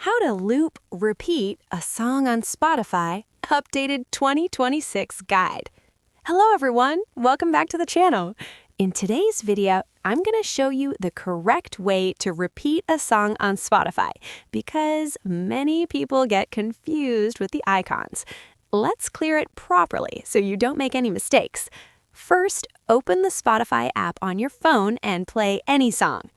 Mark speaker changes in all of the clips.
Speaker 1: How to loop, repeat a song on Spotify, updated 2026 guide. Hello everyone, welcome back to the channel. In today's video, I'm going to show you the correct way to repeat a song on Spotify because many people get confused with the icons. Let's clear it properly so you don't make any mistakes. First, open the Spotify app on your phone and play any song.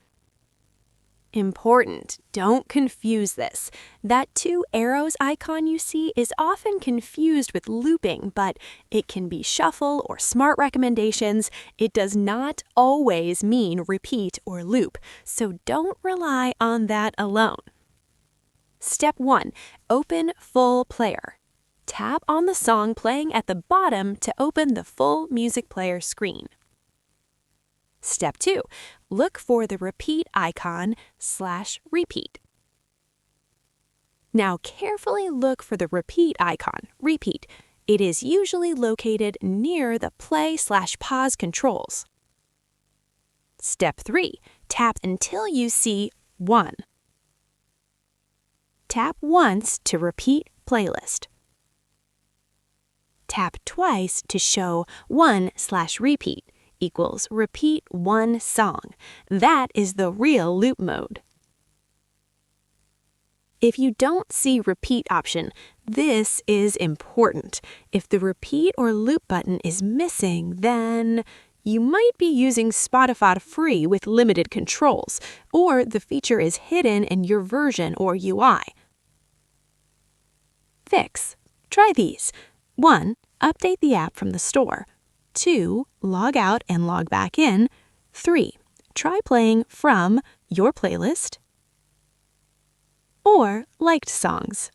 Speaker 1: Important, don't confuse this. That two arrows icon you see is often confused with looping, but it can be shuffle or smart recommendations. It does not always mean repeat or loop, so don't rely on that alone. Step 1. Open Full Player. Tap on the song playing at the bottom to open the full music player screen. Step 2. Look for the repeat icon /repeat. Now carefully look for the repeat icon, repeat. It is usually located near the play/pause controls. Step 3. Tap until you see 1. Tap once to repeat playlist. Tap twice to show 1/repeat. Equals repeat one song. That is the real loop mode. If you don't see repeat option, this is important. If the repeat or loop button is missing, then you might be using Spotify free with limited controls, or the feature is hidden in your version or UI. Fix. Try these. 1. Update the app from the store. 2. Log out and log back in. 3. Try playing from your playlist or liked songs.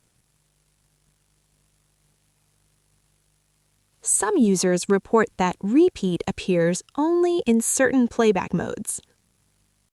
Speaker 1: Some users report that repeat appears only in certain playback modes.